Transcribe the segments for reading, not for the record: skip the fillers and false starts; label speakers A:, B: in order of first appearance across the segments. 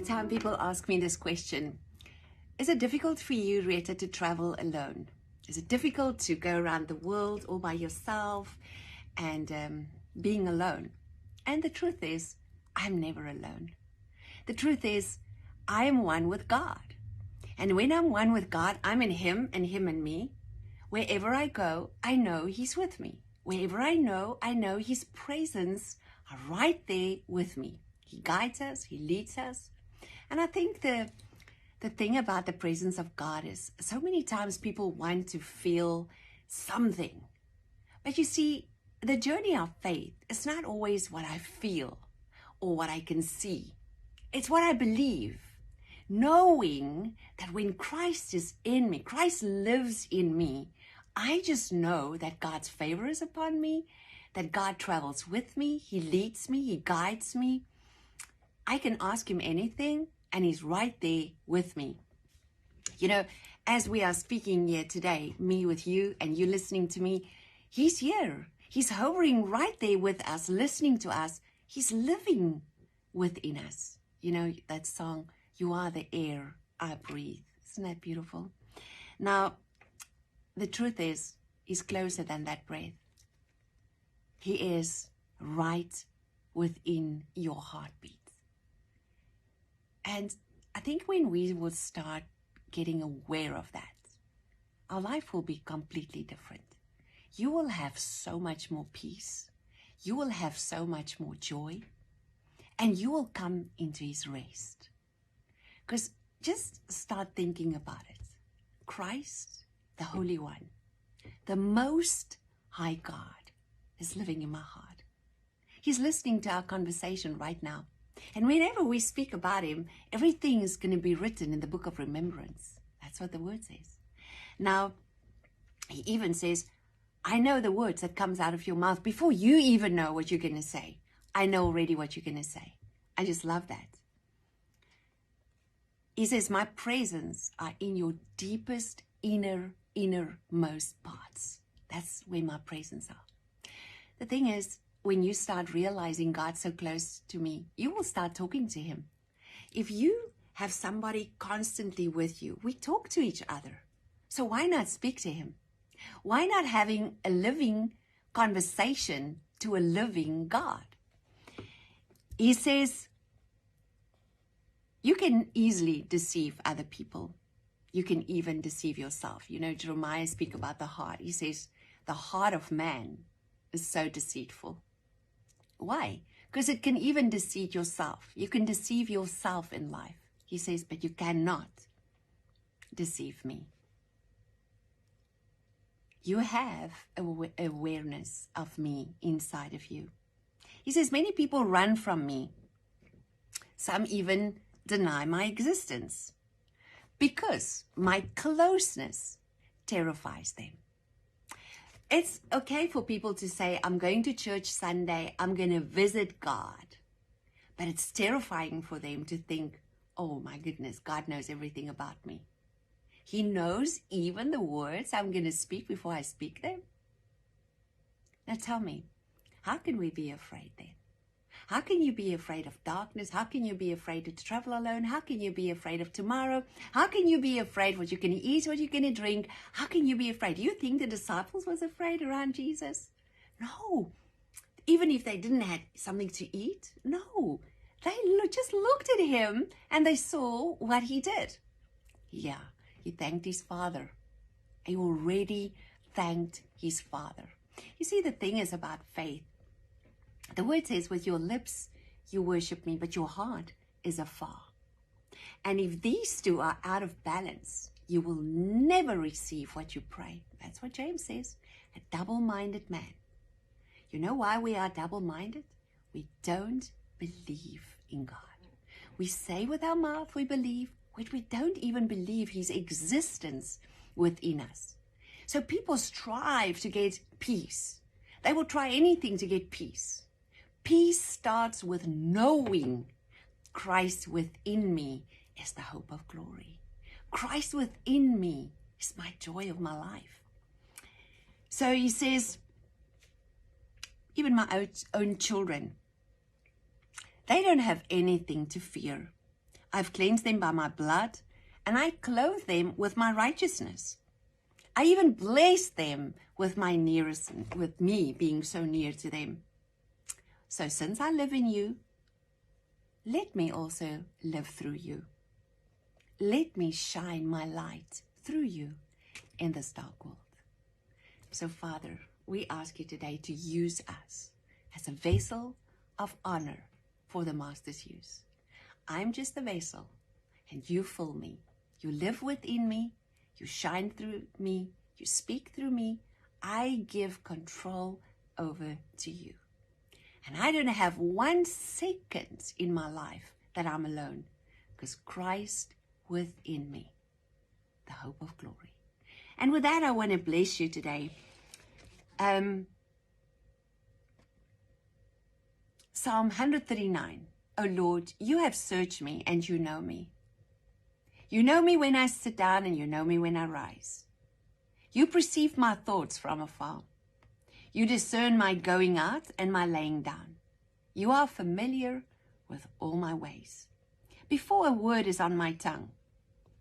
A: Every time people ask me this question, is it difficult for you, Retah, to travel alone? Is it difficult to go around the world all by yourself and being alone? And the truth is, I'm never alone. The truth is, I am one with God. And when I'm one with God, I'm in Him and Him in me. Wherever I go, I know He's with me. Wherever I know His presence right there with me. He guides us, He leads us. And I think the thing about the presence of God is so many times people want to feel something. But you see, the journey of faith is not always what I feel or what I can see. It's what I believe. Knowing that when Christ is in me, Christ lives in me, I just know that God's favor is upon me, that God travels with me, He leads me, He guides me. I can ask Him anything, and He's right there with me. You know, as we are speaking here today, me with you and you listening to me, He's here. He's hovering right there with us, listening to us. He's living within us. You know, that song, "You are the air I breathe." Isn't that beautiful? Now, the truth is, He's closer than that breath. He is right within your heartbeat. And I think when we will start getting aware of that, our life will be completely different. You will have so much more peace. You will have so much more joy. And you will come into His rest. Because just start thinking about it. Christ, the Holy One, the Most High God, is living in my heart. He's listening to our conversation right now. And whenever we speak about Him, everything is going to be written in the book of remembrance. That's what the word says. Now, He even says, I know the words that comes out of your mouth before you even know what you're going to say. I know already what you're going to say. I just love that. He says, my presence are in your deepest, innermost parts. That's where my presence are. The thing is, when you start realizing God's so close to me, you will start talking to Him. If you have somebody constantly with you, we talk to each other. So why not speak to Him? Why not having a living conversation to a living God? He says, you can easily deceive other people. You can even deceive yourself. You know, Jeremiah speaks about the heart. He says, the heart of man is so deceitful. Why? Because it can even deceive yourself. You can deceive yourself in life. He says, but you cannot deceive me. You have awareness of me inside of you. He says, many people run from me. Some even deny my existence because my closeness terrifies them. It's okay for people to say, I'm going to church Sunday, I'm going to visit God. But it's terrifying for them to think, oh my goodness, God knows everything about me. He knows even the words I'm going to speak before I speak them. Now tell me, how can we be afraid then? How can you be afraid of darkness? How can you be afraid to travel alone? How can you be afraid of tomorrow? How can you be afraid what you're going to eat, what you're going to drink? How can you be afraid? Do you think the disciples was afraid around Jesus? No. Even if they didn't have something to eat? No. They just looked at Him and they saw what He did. Yeah, He thanked His Father. He already thanked His Father. You see, the thing is about faith. The word says, with your lips you worship me, but your heart is afar. And if these two are out of balance, you will never receive what you pray. That's what James says, a double-minded man. You know why we are double-minded? We don't believe in God. We say with our mouth we believe, but we don't even believe His existence within us. So people strive to get peace. They will try anything to get peace. Peace starts with knowing Christ within me is the hope of glory. Christ within me is my joy of my life. So he says, even my own children, they don't have anything to fear. I've cleansed them by my blood, and I clothe them with my righteousness. I even bless them with my nearest, with me being so near to them. So since I live in you, let me also live through you. Let me shine my light through you in this dark world. So Father, we ask you today to use us as a vessel of honor for the Master's use. I'm just a vessel, and you fill me. You live within me. You shine through me. You speak through me. I give control over to you. And I don't have 1 second in my life that I'm alone, because Christ within me, the hope of glory. And with that, I want to bless you today. Psalm 139. O Lord, you have searched me and you know me. You know me when I sit down and you know me when I rise. You perceive my thoughts from afar. You discern my going out and my laying down. You are familiar with all my ways. Before a word is on my tongue,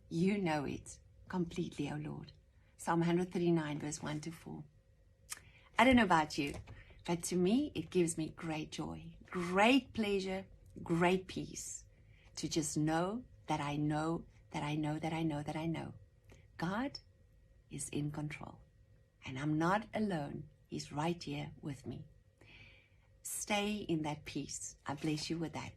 A: you know it completely, O Lord. Psalm 139, verse 1 to 4. I don't know about you, but to me, it gives me great joy, great pleasure, great peace to just know that I know that I know that I know that I know God is in control, and I'm not alone. He's right here with me. Stay in that peace. I bless you with that.